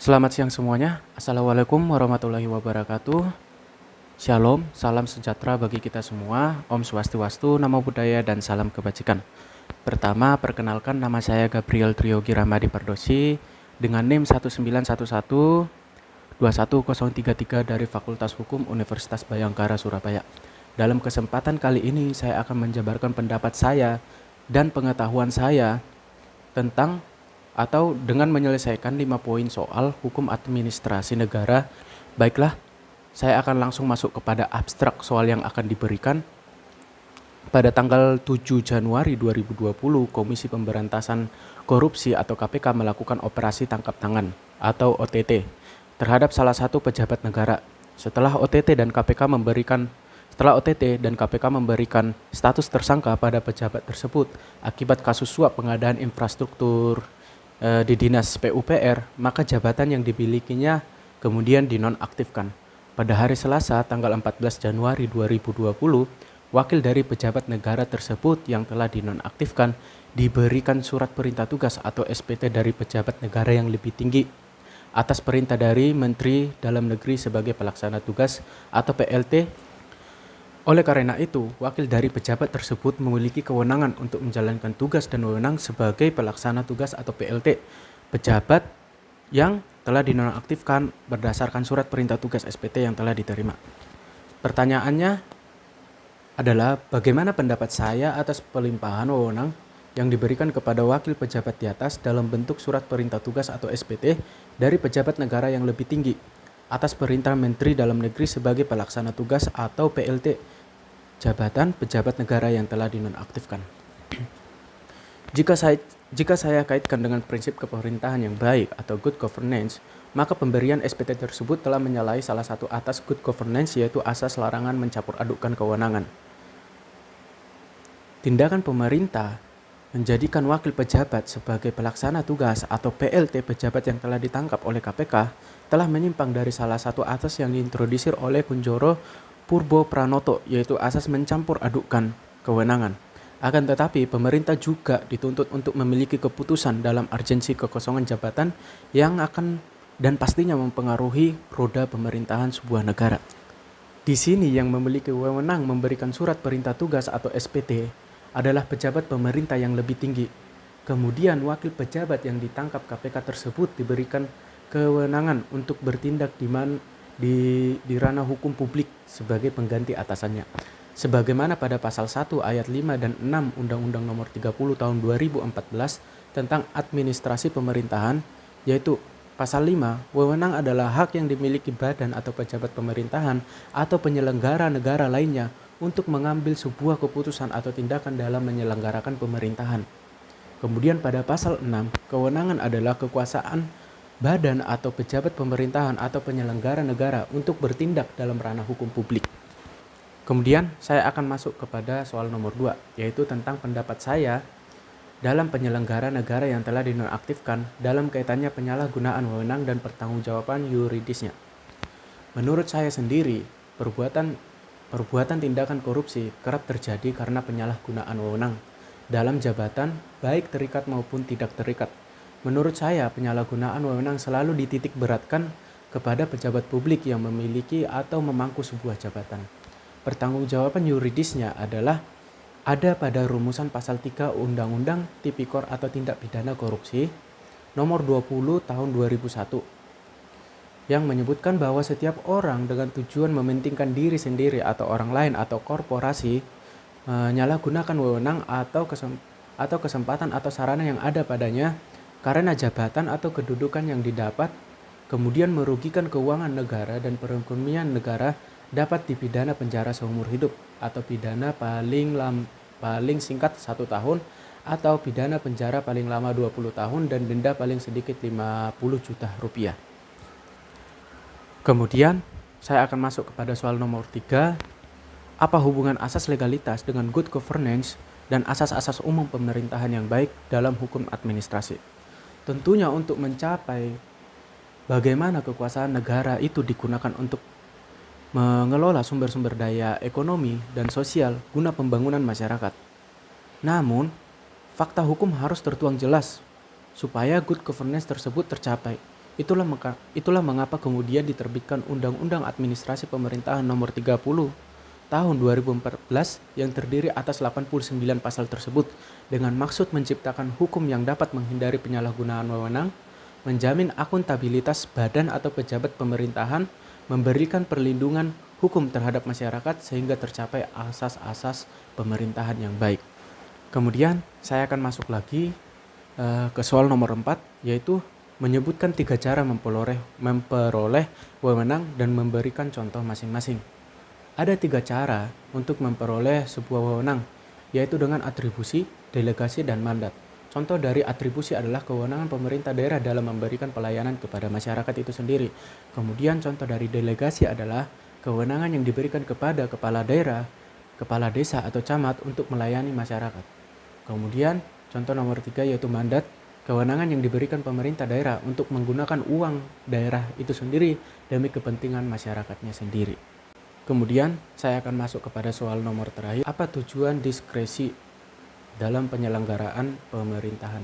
Selamat siang semuanya. Assalamualaikum warahmatullahi wabarakatuh. Shalom, salam sejahtera bagi kita semua. Om Swastiwastu, Namo Buddhaya, dan salam kebajikan. Pertama, perkenalkan nama saya Gabriel Triyogi Ramadi Pardosi dengan NIM 1911121033 dari Fakultas Hukum Universitas Bhayangkara Surabaya. Dalam kesempatan kali ini, saya akan menjabarkan pendapat saya dan pengetahuan saya tentang atau dengan menyelesaikan 5 poin soal hukum administrasi negara. Baiklah, saya akan langsung masuk kepada abstrak soal yang akan diberikan. Pada tanggal 7 Januari 2020, Komisi Pemberantasan Korupsi atau KPK melakukan operasi tangkap tangan atau OTT terhadap salah satu pejabat negara. Setelah OTT dan KPK memberikan status tersangka pada pejabat tersebut akibat kasus suap pengadaan infrastruktur di Dinas PUPR, maka jabatan yang dimilikinya kemudian dinonaktifkan. Pada hari Selasa tanggal 14 Januari 2020, wakil dari pejabat negara tersebut yang telah dinonaktifkan diberikan surat perintah tugas atau SPT dari pejabat negara yang lebih tinggi atas perintah dari Menteri Dalam Negeri sebagai pelaksana tugas atau PLT. Oleh karena itu, wakil dari pejabat tersebut memiliki kewenangan untuk menjalankan tugas dan wewenang sebagai pelaksana tugas atau PLT pejabat yang telah dinonaktifkan berdasarkan surat perintah tugas SPT yang telah diterima. Pertanyaannya adalah bagaimana pendapat saya atas pelimpahan wewenang yang diberikan kepada wakil pejabat di atas dalam bentuk surat perintah tugas atau SPT dari pejabat negara yang lebih tinggi atas perintah Menteri Dalam Negeri sebagai pelaksana tugas atau PLT jabatan pejabat negara yang telah dinonaktifkan. Jika saya kaitkan dengan prinsip kepemerintahan yang baik atau good governance, maka pemberian SPT tersebut telah menyalahi salah satu asas good governance, yaitu asas larangan mencampur adukkan kewenangan. Tindakan pemerintah menjadikan wakil pejabat sebagai pelaksana tugas atau PLT pejabat yang telah ditangkap oleh KPK telah menyimpang dari salah satu asas yang diintrodusir oleh Kunjoro Purbo Pranoto, yaitu asas mencampur adukkan kewenangan. Akan tetapi, pemerintah juga dituntut untuk memiliki keputusan dalam urgensi kekosongan jabatan yang akan dan pastinya mempengaruhi roda pemerintahan sebuah negara. Di sini yang memiliki wewenang memberikan surat perintah tugas atau SPT adalah pejabat pemerintah yang lebih tinggi. Kemudian wakil pejabat yang ditangkap KPK tersebut diberikan kewenangan untuk bertindak di ranah hukum publik sebagai pengganti atasannya. Sebagaimana pada pasal 1 ayat 5 dan 6 Undang-Undang Nomor 30 Tahun 2014 tentang administrasi pemerintahan, yaitu pasal 5, wewenang adalah hak yang dimiliki badan atau pejabat pemerintahan atau penyelenggara negara lainnya untuk mengambil sebuah keputusan atau tindakan dalam menyelenggarakan pemerintahan. Kemudian pada pasal 6, kewenangan adalah kekuasaan badan atau pejabat pemerintahan atau penyelenggara negara untuk bertindak dalam ranah hukum publik. Kemudian saya akan masuk kepada soal nomor 2, yaitu tentang pendapat saya dalam penyelenggara negara yang telah dinonaktifkan dalam kaitannya penyalahgunaan wewenang dan pertanggungjawaban yuridisnya. Menurut saya sendiri, perbuatan tindakan korupsi kerap terjadi karena penyalahgunaan wewenang dalam jabatan baik terikat maupun tidak terikat. Menurut saya, penyalahgunaan wewenang selalu dititik beratkan kepada pejabat publik yang memiliki atau memangku sebuah jabatan. Pertanggungjawaban yuridisnya adalah ada pada rumusan pasal 3 Undang-Undang Tipikor atau Tindak Pidana Korupsi nomor 20 tahun 2001 yang menyebutkan bahwa setiap orang dengan tujuan mementingkan diri sendiri atau orang lain atau korporasi menyalahgunakan wewenang atau kesempatan atau sarana yang ada padanya karena jabatan atau kedudukan yang didapat, kemudian merugikan keuangan negara dan perekonomian negara, dapat dipidana penjara seumur hidup atau pidana paling singkat 1 tahun atau pidana penjara paling lama 20 tahun dan denda paling sedikit 50 juta rupiah. Kemudian saya akan masuk kepada soal nomor 3. Apa hubungan asas legalitas dengan good governance dan asas-asas umum pemerintahan yang baik dalam hukum administrasi? Tentunya untuk mencapai bagaimana kekuasaan negara itu digunakan untuk mengelola sumber-sumber daya ekonomi dan sosial guna pembangunan masyarakat. Namun, fakta hukum harus tertuang jelas supaya good governance tersebut tercapai. Itulah mengapa kemudian diterbitkan Undang-Undang Administrasi Pemerintahan Nomor 30 Tahun 2014 yang terdiri atas 89 pasal tersebut dengan maksud menciptakan hukum yang dapat menghindari penyalahgunaan wewenang, menjamin akuntabilitas badan atau pejabat pemerintahan, memberikan perlindungan hukum terhadap masyarakat sehingga tercapai asas-asas pemerintahan yang baik. Kemudian saya akan masuk lagi ke soal nomor 4, yaitu menyebutkan 3 cara memperoleh wewenang dan memberikan contoh masing-masing. Ada 3 cara untuk memperoleh sebuah wewenang, yaitu dengan atribusi, delegasi, dan mandat. Contoh dari atribusi adalah kewenangan pemerintah daerah dalam memberikan pelayanan kepada masyarakat itu sendiri. Kemudian contoh dari delegasi adalah kewenangan yang diberikan kepada kepala daerah, kepala desa atau camat untuk melayani masyarakat. Kemudian contoh nomor 3 yaitu mandat, kewenangan yang diberikan pemerintah daerah untuk menggunakan uang daerah itu sendiri demi kepentingan masyarakatnya sendiri. Kemudian saya akan masuk kepada soal nomor terakhir. Apa tujuan diskresi dalam penyelenggaraan pemerintahan?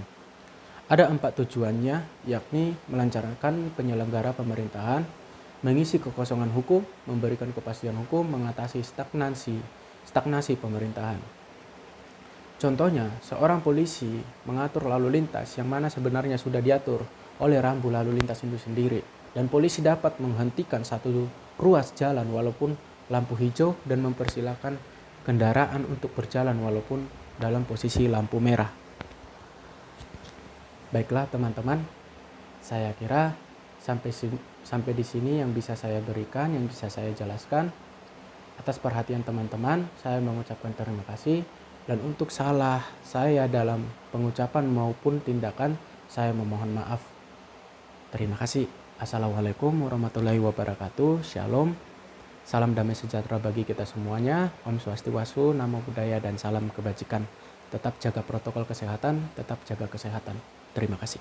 Ada 4 tujuannya, yakni melancarkan penyelenggara pemerintahan, mengisi kekosongan hukum, memberikan kepastian hukum, mengatasi stagnasi pemerintahan. Contohnya, seorang polisi mengatur lalu lintas yang mana sebenarnya sudah diatur oleh rambu lalu lintas itu sendiri, dan polisi dapat menghentikan satu ruas jalan walaupun lampu hijau dan mempersilahkan kendaraan untuk berjalan walaupun dalam posisi lampu merah. Baiklah teman-teman, saya kira sampai di sini yang bisa saya berikan, yang bisa saya jelaskan. Atas perhatian teman-teman, saya mengucapkan terima kasih. Dan untuk salah saya dalam pengucapan maupun tindakan, saya memohon maaf. Terima kasih. Assalamualaikum warahmatullahi wabarakatuh. Shalom. Salam damai sejahtera bagi kita semuanya. Om Swastiastu, Namo Buddhaya, dan salam kebajikan. Tetap jaga protokol kesehatan, tetap jaga kesehatan. Terima kasih.